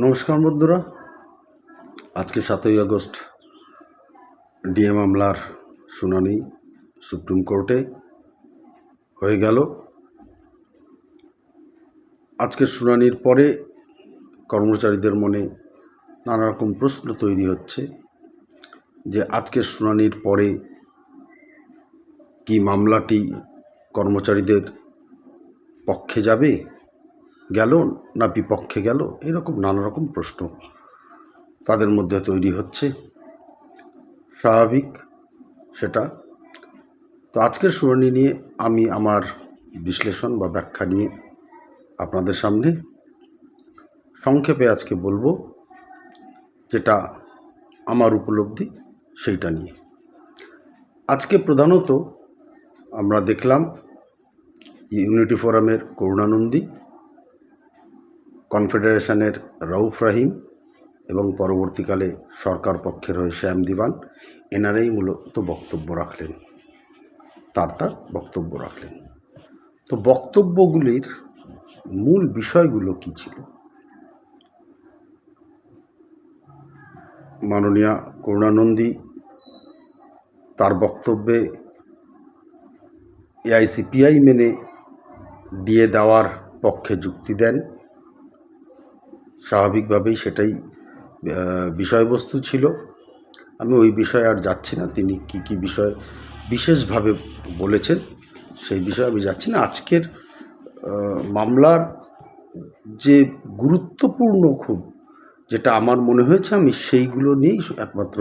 নমস্কার বন্ধুরা, আজকে 7ই আগস্ট ডিএ মামলার শুনানি সুপ্রিম কোর্টে হয়ে গেল। আজকের শুনানির পরে কর্মচারীদের মনে নানা রকম প্রশ্ন তৈরি হচ্ছে যে আজকের শুনানির পরে কি মামলাটি কর্মচারীদের পক্ষে যাবে, গেল না বিপক্ষে গেল, এরকম নানা রকম প্রশ্ন তাদের মধ্যে তৈরি হচ্ছে। স্বাভাবিক সেটা। তো আজকের শুনানি নিয়ে আমি আমার বিশ্লেষণ বা ব্যাখ্যা নিয়ে আপনাদের সামনে সংক্ষেপে আজকে বলবো, যেটা আমার উপলব্ধি সেইটা নিয়ে। আজকে প্রধানত আমরা দেখলাম ইউনিটি ফোরামের করুণানন্দী, কনফেডারেশনের রউফ রহিম এবং পরবর্তীকালে সরকার পক্ষের হয়ে শ্যাম দিবান, এনারাই মূলত বক্তব্য রাখলেন। তার বক্তব্য রাখলেন। তো বক্তব্যগুলির মূল বিষয়গুলো কি ছিল? মাননীয়া করুণানন্দী তার বক্তব্যে এআইসিপিআই মেনে ডিএ দেওয়ার পক্ষে যুক্তি দেন। স্বাভাবিকভাবেই সেটাই বিষয়বস্তু ছিল। আমি ওই বিষয়ে আর যাচ্ছি না। তিনি কি বিষয় বিশেষভাবে বলেছেন সেই বিষয়ে আমি যাচ্ছি না। আজকের মামলার যে গুরুত্বপূর্ণ খুব যেটা আমার মনে হয়েছে, আমি সেইগুলো নিয়েই একমাত্র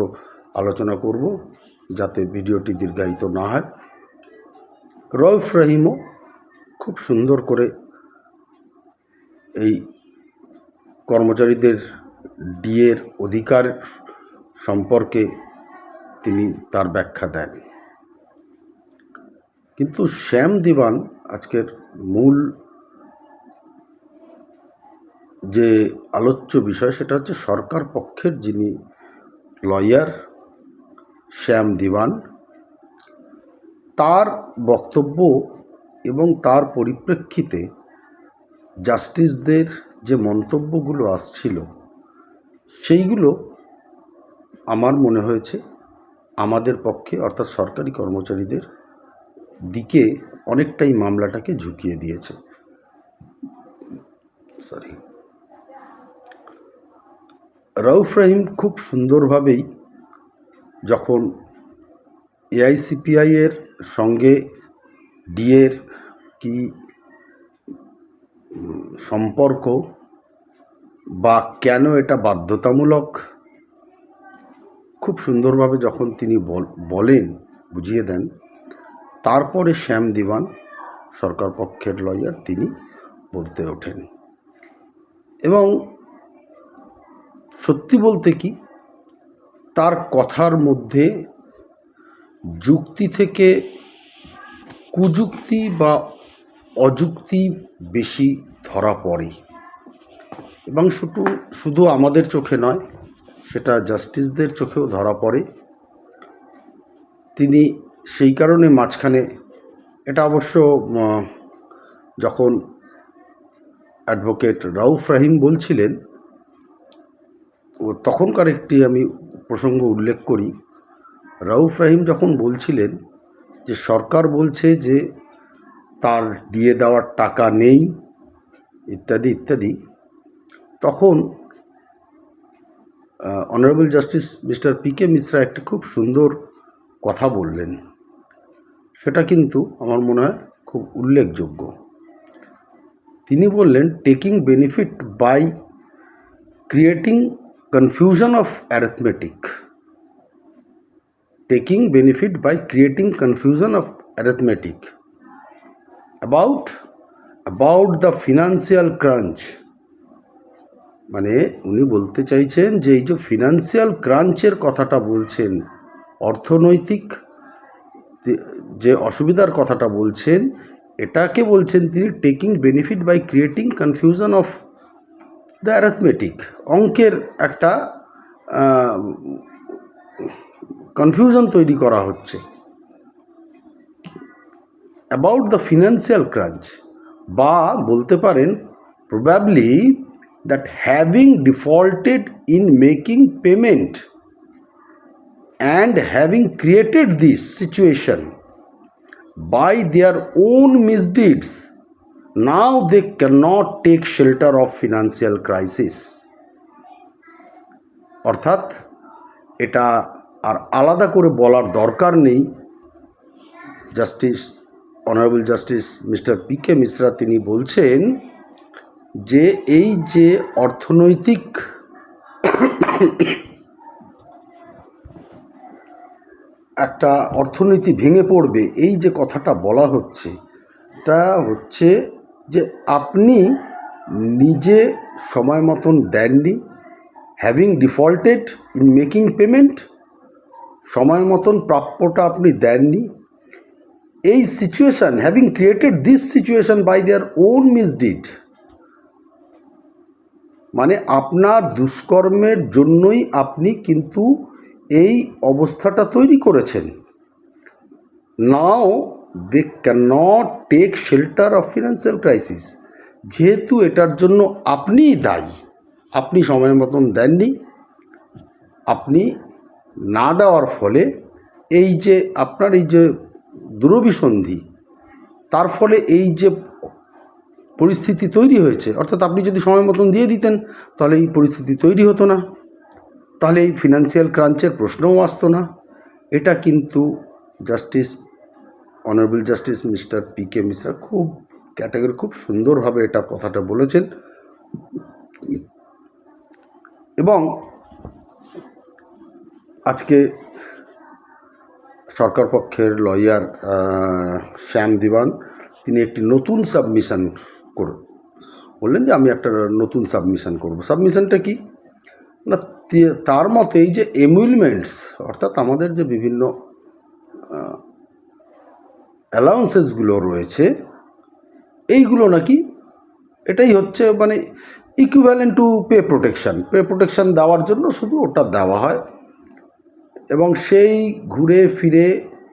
আলোচনা করব, যাতে ভিডিওটি দীর্ঘায়িত না হয়। রউফ রহিমও খুব সুন্দর করে এই কর্মচারীদের ডিএর অধিকার সম্পর্কে তিনি তার ব্যাখ্যা দেন। কিন্তু শ্যাম দিবান আজকের মূল যে আলোচ্য বিষয় সেটা হচ্ছে সরকার পক্ষের যিনি লয়ার শ্যাম দিবান, তার বক্তব্য এবং তার পরিপ্রেক্ষিতে জাস্টিসদের যে মন্তব্যগুলো আসছিল সেইগুলো আমার মনে হয়েছে আমাদের পক্ষে, অর্থাৎ সরকারি কর্মচারীদের দিকে অনেকটাই মামলাটাকে ঝুঁকিয়ে দিয়েছে। রউফ রহিম খুব সুন্দরভাবেই যখন এআইসিপিআই এর সঙ্গে ডিএর কি সম্পর্ক বা কেন এটা বাধ্যতামূলক, খুব সুন্দরভাবে যখন তিনি বলেন, বুঝিয়ে দেন, তারপরে শ্যাম দিবান সরকার পক্ষের লয়ার তিনি বলতে ওঠেন। এবং সত্যি বলতে কি, তার কথার মধ্যে যুক্তি থেকে কুযুক্তি বা অযুক্তি বেশি ধরা পড়ে, এবং শুধু আমাদের চোখে নয়, সেটা জাস্টিসদের চোখেও ধরা পড়ে। তিনি সেই কারণে মাঝখানে, এটা অবশ্য যখন অ্যাডভোকেট রউফ রহিম বলছিলেন, তখনকার একটি আমি প্রসঙ্গ উল্লেখ করি। রউফ রহিম যখন বলছিলেন যে সরকার বলছে যে তার ডিএ দেওয়ার টাকা নেই ইত্যাদি ইত্যাদি, তখন অনারেবল জাস্টিস মিস্টার পিকে মিশ্রা একটি খুব সুন্দর কথা বললেন। সেটা কিন্তু আমার মনে হয় খুব উল্লেখযোগ্য। তিনি বললেন, taking benefit by creating confusion of arithmetic, taking benefit by creating confusion of arithmetic about the financial crunch। মানে উনি বলতে চাইছেন যে এই যে ফিনান্সিয়াল ক্রাঞ্চের কথাটা বলছেন, অর্থনৈতিক যে অসুবিধার কথাটা বলছেন, এটাকে বলছেন তিনি taking benefit by creating confusion of the arithmetic. অঙ্কের একটা কনফিউশন তৈরি করা হচ্ছে অ্যাবাউট দ্য ফিনান্সিয়াল ক্রাঞ্চ, বা বলতে পারেন probably that having defaulted in making payment and having created this situation by their own misdeeds, now they cannot take shelter of financial crisis. অর্থাৎ এটা আর আলাদা করে বলার দরকার নেই। Justice honourable justice mister PK. Mishra তিনি বলছেন যে এই যে অর্থনৈতিক একটা অর্থনীতি ভেঙে পড়বে, এই যে কথাটা বলা হচ্ছে, এটা হচ্ছে যে আপনি নিজে সময় মতন দেননি, having defaulted in making payment, সময় মতন প্রাপ্যটা আপনি দেননি। এই situation, having created this situation by their own misdeed, মানে আপনার দুষ্কর্মের জন্যই আপনি কিন্তু এই অবস্থাটা তৈরি করেছেন। Now they can not take shelter of financial crisis, যেহেতু এটার জন্য আপনিই দায়ী, আপনি সময় মতন দেননি, আপনি না দেওয়ার ফলে এই যে আপনার এই যে দুরভিসন্ধি, তার ফলে এই যে পরিস্থিতি তৈরি হয়েছে, অর্থাৎ আপনি যদি সময় মতন দিয়ে দিতেন তাহলে এই পরিস্থিতি তৈরি হতো না, তাহলে এই ফিনান্সিয়াল ক্রাঞ্চের প্রশ্নও আসতো না। এটা কিন্তু justice honourable justice mister PK. Mishra খুব ক্যাটাগরি, খুব সুন্দরভাবে এটা কথাটা বলেছেন। এবং আজকে সরকার পক্ষের লয়ার শ্যাম দিওয়ান তিনি একটি নতুন সাবমিশন বললেন যে আমি একটা নতুন সাবমিশন করব। সাবমিশনটা কি না, তার মতে এই যে এমুইলমেন্টস, অর্থাৎ আমাদের যে বিভিন্ন অ্যালাউন্সেসগুলো রয়েছে, এইগুলো নাকি এটাই হচ্ছে মানে equivalent to pay protection. Pay protection দেওয়ার জন্য শুধু ওটা দেওয়া হয়, এবং সেই ঘুরে ফিরে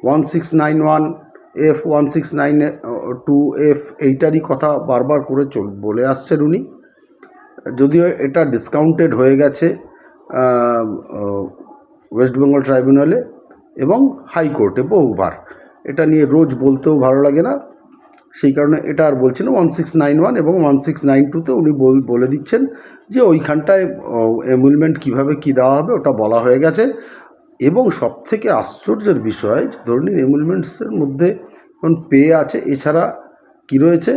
1691F 1692F এইটারই কথা বারবার করে বলে আসছেন উনি। যদিও এটা ডিসকাউন্টেড হয়ে গেছে ওয়েস্ট বেঙ্গল ট্রাইব্যুনালে এবং হাইকোর্টে বহুবার, এটা নিয়ে রোজ বলতেও ভালো লাগে না, সেই কারণে এটা আর বলছি না। 1691 এবং 1692তে উনি বলে দিচ্ছেন যে ওইখানটায় এমুলমেন্ট কীভাবে কী দেওয়া হবে ওটা বলা হয়ে গেছে। এবং সবথেকে আশ্চর্যের বিষয়, ধরুন এমুলমেন্টসের মধ্যে এখন পে আছে, এছাড়া কি রয়েছে,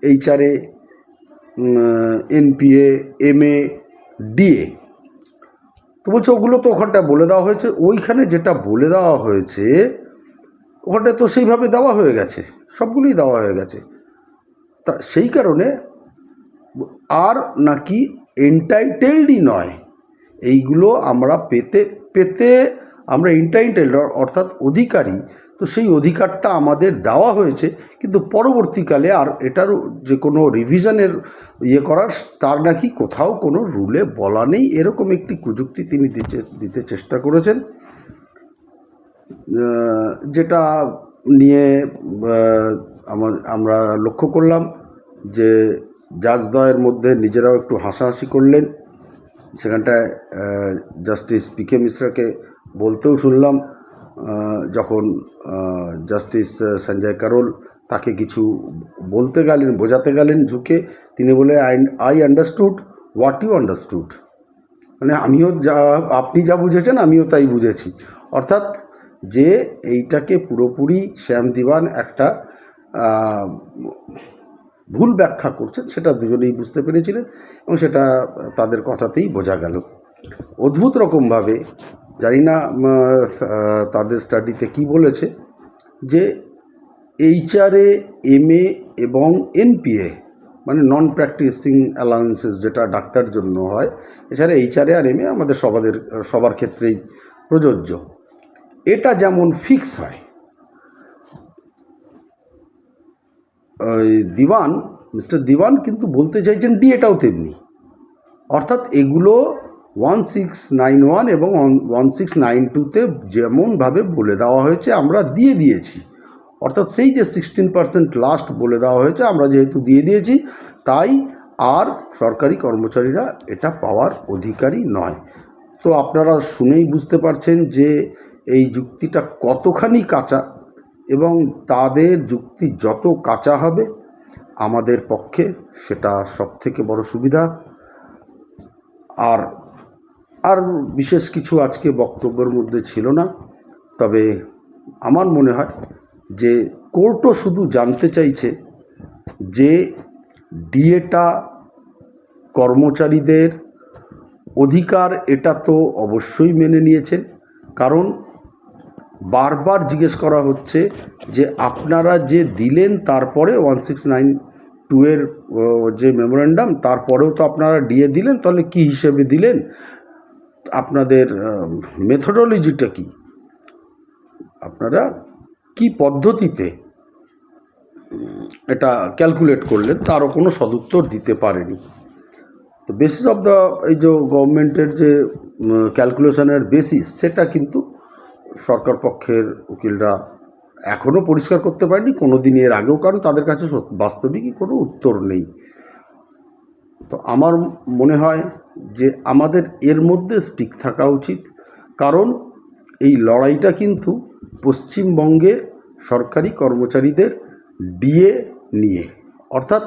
এইচআরএ, এনপিএ, এমএ, ডিএ, তো বলছে ওগুলো তো ওখানটায় বলে দেওয়া হয়েছে। ওইখানে যেটা বলে দেওয়া হয়েছে ওখানটায় তো সেইভাবে দেওয়া হয়ে গেছে, সবগুলোই দেওয়া হয়ে গেছে। তা সেই কারণে আর নাকি এন্টাইটেলডই নয়, এইগুলো আমরা পেতে আমরা এন্টাইটেলড অর্থাৎ অধিকারী, তো সেই অধিকারটা আমাদের দেওয়া হয়েছে, কিন্তু পরবর্তীকালে আর এটার যে কোনো রিভিশনের করার তার নাকি কোথাও কোনো রুলে বলা নেই, এরকম একটি কুযুক্তি তিনি দিতে চেষ্টা করেছেন, যেটা নিয়ে আমরা লক্ষ্য করলাম যে জাজদ্বয়ের মধ্যে নিজেরাও একটু হাসাহাসি করলেন। সেখানটায় জাস্টিস পি.কে. মিশ্রাকে বলতেও শুনলাম, যখন জাস্টিস সঞ্জয় কারোল তাকে কিছু বলতে গেলেন, বোঝাতে গেলেন ঝুঁকে, তিনি বলে I understood what you understood, মানে আপনি যা বুঝেছেন আমিও তাই বুঝেছি। অর্থাৎ যে এইটাকে পুরোপুরি শ্যাম দিওয়ান একটা ভুল ব্যাখ্যা করছেন, সেটা দুজনেই বুঝতে পেরেছিলেন এবং সেটা তাদের কথাতেই বোঝা গেল। অদ্ভুত রকমভাবে, জানি না তাদের স্টাডিতে কি বলেছে, যে এইচআরএ, এমএ এবং এনপিএ মানে নন প্র্যাকটিসিং অ্যালাউন্সেস, যেটা ডাক্তার জন্য হয়, এছাড়া এইচআরএ আর এমএ আমাদের সবার ক্ষেত্রেই প্রযোজ্য, এটা যেমন ফিক্স হয়, দিওয়ান মিস্টার দিওয়ান কিন্তু বলতে চাইছেন ডিএটাও তেমনি। অর্থাৎ এগুলো 1691 এবং 1692তে যেমনভাবে বলে দেওয়া হয়েছে আমরা দিয়ে দিয়েছি, অর্থাৎ সেই যে 16% লাস্ট বলে দেওয়া হয়েছে আমরা যেহেতু দিয়ে দিয়েছি, তাই আর সরকারি কর্মচারীরা এটা পাওয়ার অধিকারী নয়। তো আপনারা শুনেই বুঝতে পারছেন যে এই যুক্তিটা কতখানি কাঁচা, এবং তাদের যুক্তি যত কাঁচা হবে আমাদের পক্ষে সেটা সবথেকে বড় সুবিধা। আর আর বিশেষ কিছু আজকে বক্তব্যের মধ্যে ছিল না, তবে আমার মনে হয় যে কোর্টও শুধু জানতে চাইছে যে ডিএটা কর্মচারীদের অধিকার, এটা তো অবশ্যই মেনে নিয়েছেন, কারণ বারবার জিজ্ঞেস করা হচ্ছে যে আপনারা যে দিলেন তারপরে 1692 এর যে মেমোরেন্ডাম, তারপরেও তো আপনারা ডিএ দিলেন, তাহলে কি হিসেবে দিলেন, আপনাদের মেথোডোলজিটা কি, আপনারা কি পদ্ধতিতে এটা ক্যালকুলেট করলেন, তারও কোনো সদুত্তর দিতে পারেনি। তো বেসিস অফ দ্য এই যে গভর্নমেন্টের যে ক্যালকুলেশনের বেসিস, সেটা কিন্তু সরকার পক্ষের উকিলরা এখনও পরিষ্কার করতে পারেনি, কোনো দিন এর আগেও, কারণ তাদের কাছে বাস্তবিকই কোনো উত্তর নেই। তো আমার মনে হয় যে আমাদের এর মধ্যে স্টিক থাকা উচিত, কারণ এই লড়াইটা কিন্তু পশ্চিমবঙ্গের সরকারি কর্মচারীদের ডিএ নিয়ে, অর্থাৎ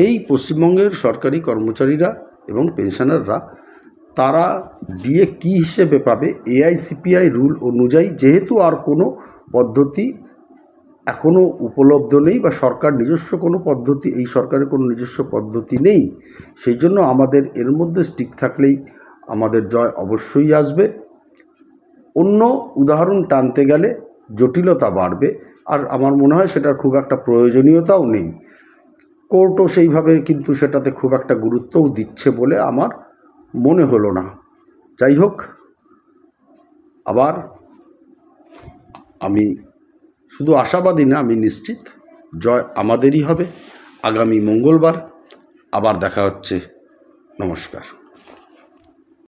এই পশ্চিমবঙ্গের সরকারি কর্মচারীরা এবং পেনশনাররা তারা ডিএ কী হিসেবে পাবে, এআইসিপিআই রুল অনুযায়ী যেহেতু আর কোনো পদ্ধতি এখনও উপলব্ধ নেই, বা সরকার নিজস্ব কোনো পদ্ধতি, এই সরকারের কোনো নিজস্ব পদ্ধতি নেই, সেই জন্য আমাদের এর মধ্যে স্টিক থাকলেই আমাদের জয় অবশ্যই আসবে। অন্য উদাহরণ টানতে গেলে জটিলতা বাড়বে, আর আমার মনে হয় সেটার খুব একটা প্রয়োজনীয়তাও নেই। কোর্টও সেইভাবে কিন্তু সেটাতে খুব একটা গুরুত্বও দিচ্ছে বলে আমার মনে হলো না। যাই হোক, আবার আমি শুধু আশাবাদী না, আমি নিশ্চিত জয় আমাদেরই হবে। আগামী মঙ্গলবার আবার দেখা হচ্ছে। নমস্কার।